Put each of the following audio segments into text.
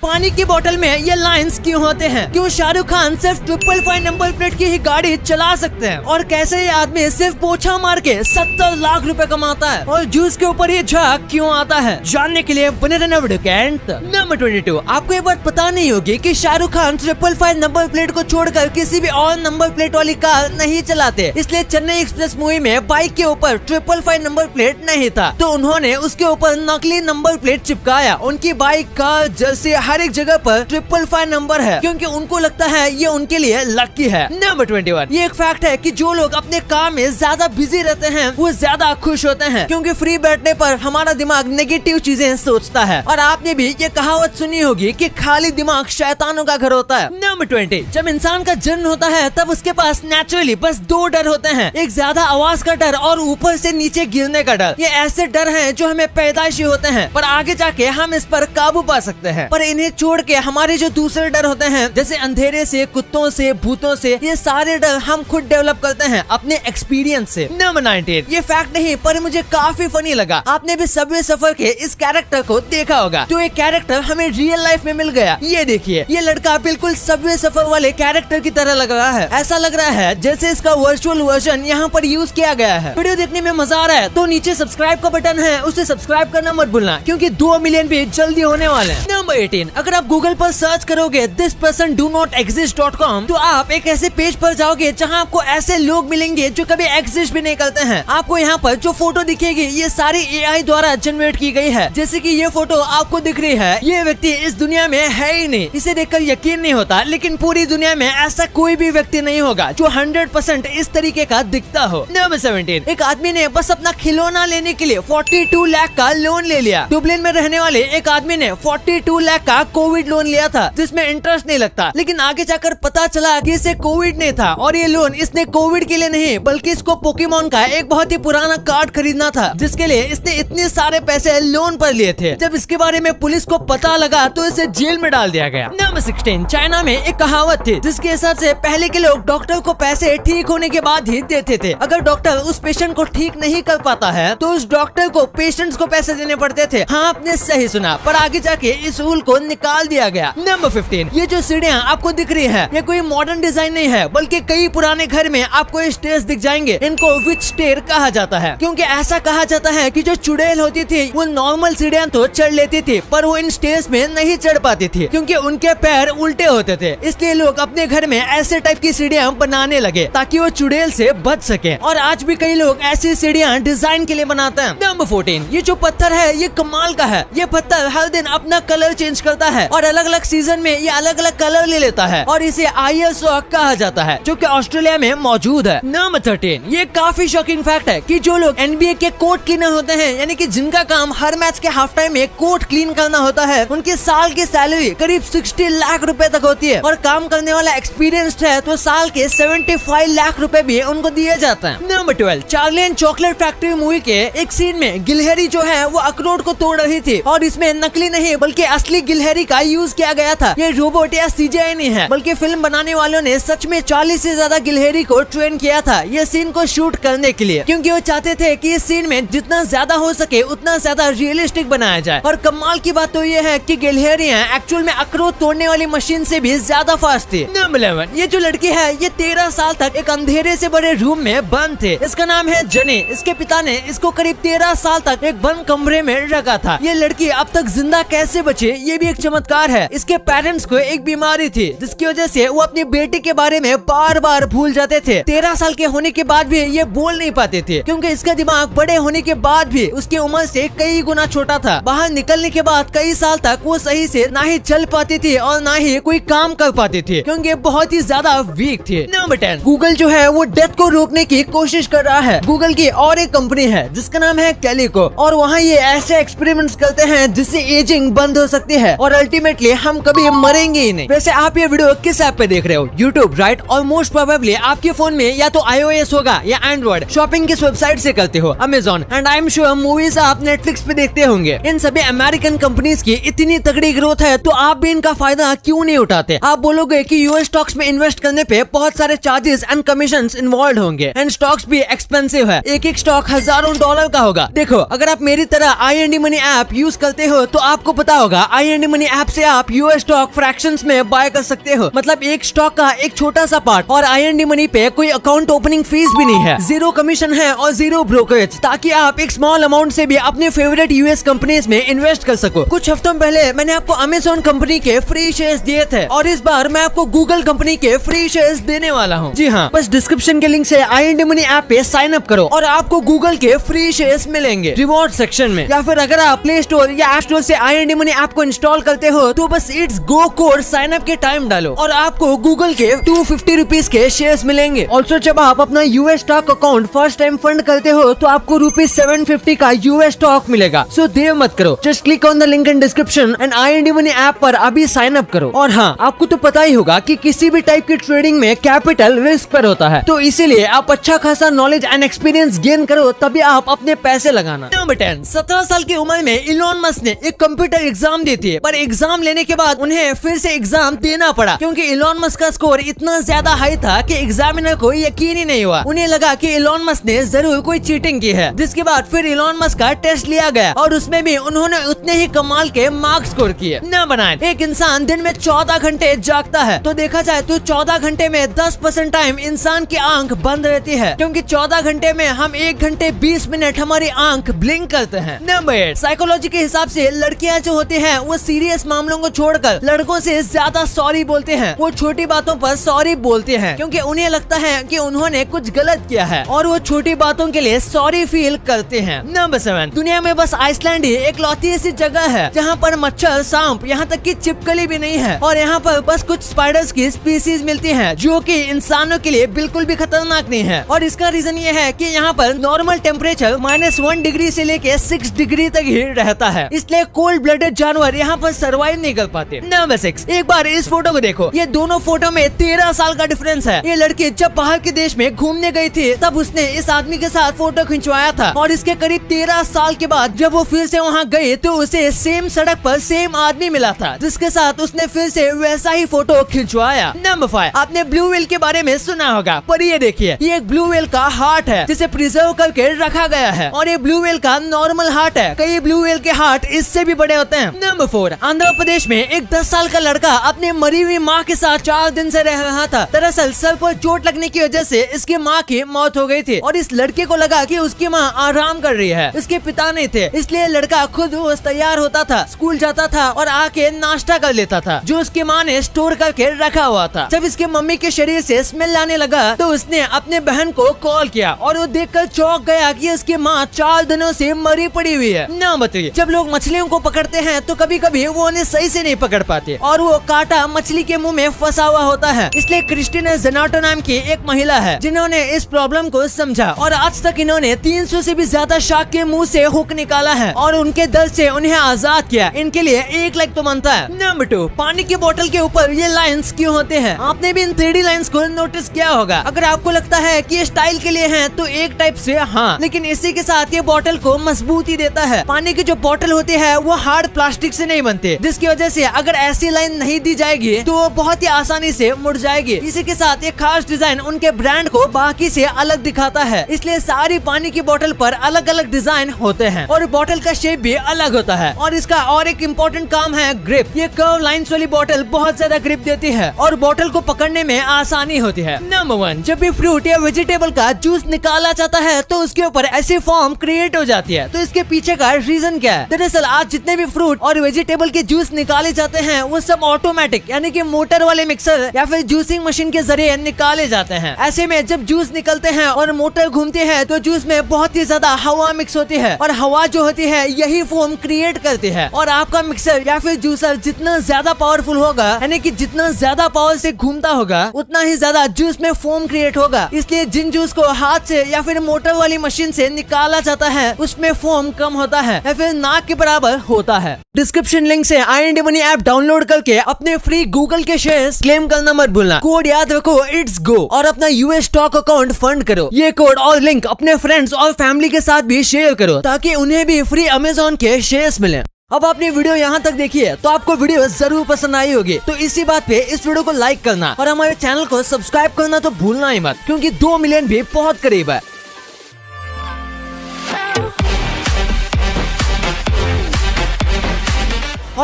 पानी की बोतल में ये लाइंस क्यों होते हैं, क्यों शाहरुख खान सिर्फ 555 नंबर प्लेट की ही गाड़ी चला सकते हैं, और कैसे ये आदमी सिर्फ पोछा मार के 70 लाख रुपए कमाता है, और जूस के ऊपर ये झाग क्यों आता है। जानने के लिए बने रहना वीडियो के एंड तक। नंबर 22, आपको ये बात पता नहीं होगी कि शाहरुख खान 555 नंबर प्लेट को छोड़कर किसी भी और नंबर प्लेट वाली कार नहीं चलाते, इसलिए चेन्नई एक्सप्रेस मूवी में बाइक के ऊपर 555 नंबर प्लेट नहीं था, तो उन्होंने उसके ऊपर नकली नंबर प्लेट चिपकाया। उनकी बाइक, कार, जर्सी हर एक जगह पर 555 नंबर है, क्योंकि उनको लगता है ये उनके लिए लकी है। नंबर 21, ये एक फैक्ट है कि जो लोग अपने काम में ज्यादा बिजी रहते हैं वो ज्यादा खुश होते हैं, क्योंकि फ्री बैठने पर हमारा दिमाग नेगेटिव चीजें सोचता है। और आपने भी ये कहावत सुनी होगी कि खाली दिमाग शैतानों का घर होता है। नंबर 20, जब इंसान का जन्म होता है तब उसके पास नेचुरली बस 2 डर होते हैं, एक ज्यादा आवाज का डर और ऊपर से नीचे गिरने का डर। ये ऐसे डर हैं जो हमें पैदाइशी होते हैं, पर आगे जाके हम इस पर काबू पा सकते हैं। पर इन्हें छोड़ के हमारे जो दूसरे डर होते हैं, जैसे अंधेरे से, कुत्तों से, भूतों से, ये सारे डर हम खुद डेवलप करते हैं अपने एक्सपीरियंस से। नंबर 19, ये फैक्ट नहीं पर मुझे काफी फनी लगा। आपने भी सबवे सफर के इस कैरेक्टर को देखा होगा, तो ये कैरेक्टर हमें रियल लाइफ में मिल गया। ये देखिए, ये लड़का बिल्कुल सबवे सफर वाले कैरेक्टर की तरह लग रहा है। ऐसा लग रहा है जैसे इसका वर्चुअल वर्जन यहाँ पर यूज किया गया है। वीडियो देखने में मजा आ रहा है तो नीचे सब्सक्राइब का बटन है, उसे सब्सक्राइब करना मत भूलना, क्योंकि 2 मिलियन भी जल्दी होने वाले हैं। नंबर 18, अगर आप गूगल पर सर्च करोगे this person do not exist.com, तो आप एक ऐसे पेज पर जाओगे जहाँ आपको ऐसे लोग मिलेंगे जो कभी एग्जिस्ट भी नहीं करते हैं। आपको यहाँ पर जो फोटो दिखेगी ये सारी AI द्वारा जनरेट की गई है। जैसे कि ये फोटो आपको दिख रही है, ये व्यक्ति इस दुनिया में है ही नहीं, इसे देखकर यकीन नहीं होता, लेकिन पूरी दुनिया में ऐसा कोई भी व्यक्ति नहीं होगा जो 100% इस तरीके का दिखता हो। नंबर 17, एक आदमी ने बस अपना खिलौना लेने के लिए 42 लाख का लोन ले लिया। दुबलिन में रहने वाले एक आदमी ने 42 लाख का कोविड लोन लिया था, जिसमें इंटरेस्ट नहीं लगता, लेकिन आगे जाकर पता चला कि इसे कोविड नहीं था, और ये लोन इसने कोविड के लिए नहीं बल्कि इसको पोकेमोन का एक बहुत ही पुराना कार्ड खरीदना था, जिसके लिए इसने इतने सारे पैसे लोन पर लिए थे। जब इसके बारे में पुलिस को पता लगा तो इसे जेल में डाल दिया गया। नंबर 16, चाइना में एक कहावत थी जिसके हिसाब से पहले के लोग डॉक्टर को पैसे ठीक होने के बाद ही देते थे। अगर डॉक्टर उस पेशेंट को ठीक नहीं कर पाता है तो उस डॉक्टर को पेशेंट्स को पैसे देने पड़ते थे। हाँ, आपने सही सुना, पर आगे जाके इस रूल को निकाल दिया गया। नंबर 15, ये जो सीढ़ियाँ आपको दिख रही है ये कोई मॉडर्न डिजाइन नहीं है, बल्कि कई पुराने घर में आपको स्टेयर्स दिख जाएंगे। इनको विच स्टेयर कहा जाता है, क्योंकि ऐसा कहा जाता है कि जो चुड़ैल होती थी वो नॉर्मल सीढ़ियाँ तो चढ़ लेती थी, पर वो इन स्टेयर्स में नहीं चढ़ पाती थी, क्योंकि उनके पैर उल्टे होते थे। इसलिए लोग अपने घर में ऐसे टाइप की सीढ़ियाँ बनाने लगे ताकि वो चुड़ैल से बच सके, और आज भी कई लोग ऐसी सीढ़ियाँ डिजाइन के लिए बनाते हैं। नंबर 14, ये जो पत्थर है ये कमाल का है। ये पत्थर हर दिन अपना कलर चेंज करता है और अलग अलग सीजन में ये अलग अलग कलर ले लेता है, और इसे आईएस रॉक कहा जाता है, जो कि ऑस्ट्रेलिया में मौजूद है। नंबर 13, ये काफी शॉकिंग फैक्ट है कि जो लोग NBA के कोर्ट क्लीनर होते हैं, यानी कि जिनका काम हर मैच के हाफ टाइम में कोर्ट क्लीन करना होता है, उनकी साल की सैलरी करीब 60 लाख रुपए तक होती है, और काम करने वाला एक्सपीरियंस्ड है तो साल के 75 लाख रुपए भी उनको दिए जाते हैं। Number 12, Charlie and chocolate factory movie के एक सीन में गिलहरी जो है वो अखरोट को तोड़ रही थी, और इसमें नकली नहीं बल्कि असली गिलहरी का यूज किया गया था। ये रोबोट या CGI नहीं है, बल्कि फिल्म बनाने वालों ने सच में 40 से ज्यादा गिलहरी को ट्रेन किया था ये सीन को शूट करने के लिए, क्योंकि वो चाहते थे कि इस सीन में जितना ज्यादा हो सके उतना ज्यादा रियलिस्टिक बनाया जाए। और कमाल की बात तो ये है कि गिलहरियां एक्चुअल में अखरोट तोड़ने वाली मशीन से भी ज्यादा फास्ट थी। नंबर 11, ये जो लड़की है ये 13 साल तक एक अंधेरे से बड़े रूम में बंद थे। इसका नाम है जनी। इसके पिता ने इसको करीब 13 साल तक एक बंद कमरे में रखा था। ये लड़की अब तक जिंदा कैसे बची ये भी एक चमत्कार है। इसके पेरेंट्स को एक बीमारी थी जिसकी वजह से वो अपनी बेटी के बारे में बार बार भूल जाते थे। 13 साल के होने के बाद भी ये बोल नहीं पाते थे, क्योंकि इसका दिमाग बड़े होने के बाद भी उसकी उम्र से कई गुना छोटा था। बाहर निकलने के बाद कई साल तक वो सही से ना ही चल पाती थी और ना ही कोई काम कर पाती थी, क्योंकि बहुत ही ज्यादा वीक थी। नंबर 10, गूगल जो है वो डेथ को रोकने की कोशिश कर रहा है। गूगल की और एक कंपनी है जिसका नाम है कैलिको, और वहाँ ये ऐसे एक्सपेरिमेंट्स करते हैं जिससे एजिंग बंद हो सकती है और अल्टीमेटली हम कभी मरेंगे ही नहीं। वैसे आप ये वीडियो किस ऐप पे देख रहे हो? YouTube, right? और मोस्ट प्रोबेबली आपके फोन में या तो iOS होगा या एंड्रॉइड। शॉपिंग किस वेबसाइट से करते हो? Amazon. And I am sure movies आप नेटफ्लिक्स पे देखते होंगे। इन सभी अमेरिकन कंपनीज की इतनी तगड़ी ग्रोथ है तो आप भी इनका फायदा क्यों नहीं उठाते? आप बोलोगे कि यूएस स्टॉक्स में इन्वेस्ट करने पे बहुत सारे चार्जेस एंड कमीशंस इन्वॉल्व होंगे, एंड स्टॉक्स भी एक्सपेंसिव है। एक एक स्टॉक हजारों $1 का होगा। देखो, अगर आप मेरी तरह IND मनी ऐप यूज करते हो तो आपको पता होगा IND मनी ऐप से आप यूएस स्टॉक फ्रैक्शंस में बाय कर सकते हो, मतलब एक स्टॉक का एक छोटा सा पार्ट। और आई मनी पे कोई अकाउंट ओपनिंग फीस भी नहीं है, 0 कमीशन है और 0 ब्रोकरेज, ताकि आप एक स्मॉल अमाउंट से भी अपने फेवरेट यूएस कंपनीज में इन्वेस्ट कर सको। कुछ हफ्तों पहले मैंने आपको अमेज़न कंपनी के फ्री शेयर्स दिए थे और इस बार मैं आपको गूगल कंपनी के फ्री शेयर्स देने वाला हूँ। जी हाँ, बस डिस्क्रिप्शन के लिंक से आई मनी ऐप पे साइन अप करो और आपको गूगल के फ्री शेयर्स मिलेंगे रिवॉर्ड सेक्शन में। या फिर अगर आप प्ले स्टोर या ऐप स्टोर से आई मनी ऐप को इंस्टॉल करते हो तो बस it's go code sign up के टाइम डालो और आपको गूगल के 250 रुपीज के शेयर्स मिलेंगे। ऑल्सो जब आप अपना US stock account first time fund करते हो तो आपको ₹750 का यूएस स्टॉक मिलेगा। सो देर मत करो, just click on the link in description and I money app पर अभी साइन अप करो। और हाँ, आपको तो पता ही होगा कि किसी भी टाइप की ट्रेडिंग में कैपिटल रिस्क पर होता है, तो इसीलिए आप अच्छा खासा नॉलेज एंड एक्सपीरियंस गेन करो तभी आप अपने पैसे लगाना। नंबर 10, 17 साल की उम्र में इलॉन मस्क ने एक कंप्यूटर एग्जाम दी थी, पर एग्जाम लेने के बाद उन्हें फिर से एग्जाम देना पड़ा क्योंकि इलॉन मस्क का स्कोर इतना ज्यादा हाई था कि एग्जामिनर को यकीन ही नहीं हुआ। उन्हें लगा कि इलॉन मस्क ने जरूर कोई चीटिंग की है, जिसके बाद फिर इलॉन मस्क का टेस्ट लिया गया और उसमें भी उन्होंने उतने ही कमाल के मार्क्स स्कोर किए। नंबर 9, एक इंसान दिन में 14 घंटे जागता है, तो देखा जाए तो 14 घंटे में 10% टाइम इंसान की आंख बंद रहती है, क्योंकि 14 घंटे में हम 1 घंटे 20 मिनट हमारी आंख ब्लिंक करते हैं। नंबर 8, साइकोलॉजी के हिसाब से लड़कियां जो होती हैं वो सीरियस मामलों को छोड़कर लड़कों से ज्यादा सॉरी बोलते हैं। वो छोटी बातों पर सॉरी बोलते हैं क्योंकि उन्हें लगता है कि उन्होंने कुछ गलत किया है और वो छोटी बातों के लिए सॉरी फील करते हैं। नंबर 7, दुनिया में बस आइसलैंड ही एक लौती ऐसी जगह है जहाँ पर मच्छर, सांप, यहाँ तक कि छिपकली भी नहीं है और यहाँ पर बस कुछ स्पाइडर्स की स्पीसीज मिलती हैं जो कि इंसानों के लिए बिल्कुल भी खतरनाक नहीं है। और इसका रीजन ये है कि यहाँ पर नॉर्मल टेम्परेचर -1 डिग्री से लेके 6 डिग्री तक ही रहता है, इसलिए कोल्ड ब्लडेड जानवर यहाँ पर सर्वाइव नहीं कर पाते। नंबर 6, एक बार इस फोटो को देखो, ये दोनों फोटो में 13 साल का डिफरेंस है। ये लड़की जब बाहर के देश में घूमने गई थी तब उसने इस आदमी के साथ फोटो खिंचवाया था और इसके करीब 13 साल के बाद जब वो फिर से वहाँ गई तो उसे सेम सड़क पर सेम आदमी मिला था जिसके साथ उसने फिर से वैसा ही फोटो खिंचवाया। नंबर 5, आपने ब्लू व्हेल के बारे में सुना होगा, पर ये देखिए, ये एक ब्लू व्हेल का हार्ट है जिसे प्रिजर्व करके रखा गया है और ये ब्लू व्हेल का नॉर्मल हार्ट है। कई ब्लू व्हेल के हार्ट इससे भी बड़े होते हैं। नंबर 4, आंध्र प्रदेश में एक 10 साल का लड़का अपने मरी हुई माँ के साथ 4 दिन से रह रहा था। दरअसल सर पर चोट लगने की वजह से इसकी माँ की मौत हो गई थी और इस लड़के को लगा कि उसकी माँ आराम कर रही है, इसके पिता नहीं थे, इसलिए लड़का खुद रोज तैयार होता था, स्कूल जाता था और आके नाश्ता कर लेता था जो उसकी माँ ने स्टोर करके रखा हुआ था। जब इसके मम्मी के शरीर से स्मेल आने लगा तो उसने अपने बहन को कॉल किया और वो देखकर चौंक गया कि उसकी माँ 4 दिनों से मरी पड़ी हुई है। ना बताइए, जब लोग मछलियों को पकड़ते हैं तो कभी कभी वो उन्हें सही से नहीं पकड़ पाते और वो कांटा मछली के मुंह में फंसा हुआ होता है। इसलिए क्रिस्टीना ज़ेनाटो नाम की एक महिला है जिन्होंने इस प्रॉब्लम को समझा और आज तक इन्होंने 300 से भी ज्यादा शार्क के मुंह से हुक निकाला है और उनके दर्द से उन्हें आजाद किया। इनके लिए 1 लाख तो बनता है। नंबर 2, पानी की बोतल के ऊपर ये लाइंस क्यों होते हैं? आपने भी इन 3D लाइंस को नोटिस किया होगा। अगर आपको लगता है कि ये स्टाइल के लिए हैं तो एक टाइप से हाँ, लेकिन इसी के साथ ये बोतल को मजबूती देता है। पानी की जो बोतल होती है वो हार्ड प्लास्टिक से नहीं बनते, जिसकी वजह से अगर ऐसी लाइन नहीं दी जाएगी तो वो बहुत ही आसानी से मुड़ जाएगी। इसी के साथ एक खास डिजाइन उनके ब्रांड को बाकी से अलग दिखाता है, इसलिए सारी पानी की बोतल पर अलग अलग डिजाइन होते हैं और बोतल का शेप भी अलग होता है। और इसका और एक इम्पोर्टेंट काम है ग्रिप। ये कर्व लाइंस वाली बोतल बहुत ज्यादा ग्रिप देती है और बोतल को पकड़ने में आसानी होती है। नंबर 1, जब भी फ्रूट या वेजिटेबल का जूस निकाला जाता है तो उसके ऊपर ऐसी फॉर्म क्रिएट हो जाती है, तो इसके पीछे का रीजन क्या है? दरअसल आज जितने भी फ्रूट और वेजिटेबल के जूस निकाले जाते हैं वो सब ऑटोमेटिक यानी कि मोटर वाले मिक्सर या फिर जूसिंग मशीन के जरिए निकाले जाते हैं। ऐसे में जब जूस निकलते हैं और मोटर घूमती है तो जूस में बहुत ही ज्यादा हवा मिक्स होती है और हवा जो होती है यही फोम क्रिएट करती है। और आपका मिक्सर या फिर जूसर जितना ज्यादा पावरफुल होगा यानी कि जितना ज्यादा पावर से घूमता होगा उतना ही ज्यादा जूस में फोम क्रिएट होगा। इसलिए जिन जूस को हाथ से या फिर मोटर वाली मशीन से निकाला जाता है उसमें फोम कम होता है या फिर नाक के बराबर होता है। डिस्क्रिप्शन लिंक से आई मनी ऐप डाउनलोड करके अपने फ्री गूगल के शेयर्स क्लेम करना मत भूलना। कोड याद रखो, इट्स गो, और अपना यूएस स्टॉक अकाउंट फंड करो। ये कोड और लिंक अपने फ्रेंड्स और फैमिली के साथ भी शेयर करो ताकि उन्हें भी फ्री अमेज़न के शेयर्स मिले। अब आपने वीडियो यहाँ तक देखी है तो आपको वीडियो जरूर पसंद आई होगी, तो इसी बात पे इस वीडियो को लाइक करना और हमारे चैनल को सब्सक्राइब करना तो भूलना ही मत, क्योंकि 2 मिलियन भी बहुत करीब है।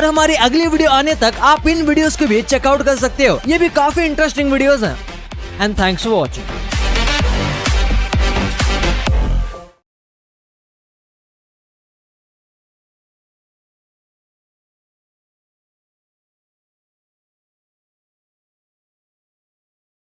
और हमारी अगली वीडियो आने तक आप इन वीडियोस को भी चेकआउट कर सकते हो। ये भी काफी इंटरेस्टिंग वीडियोस हैं। And thanks for watching.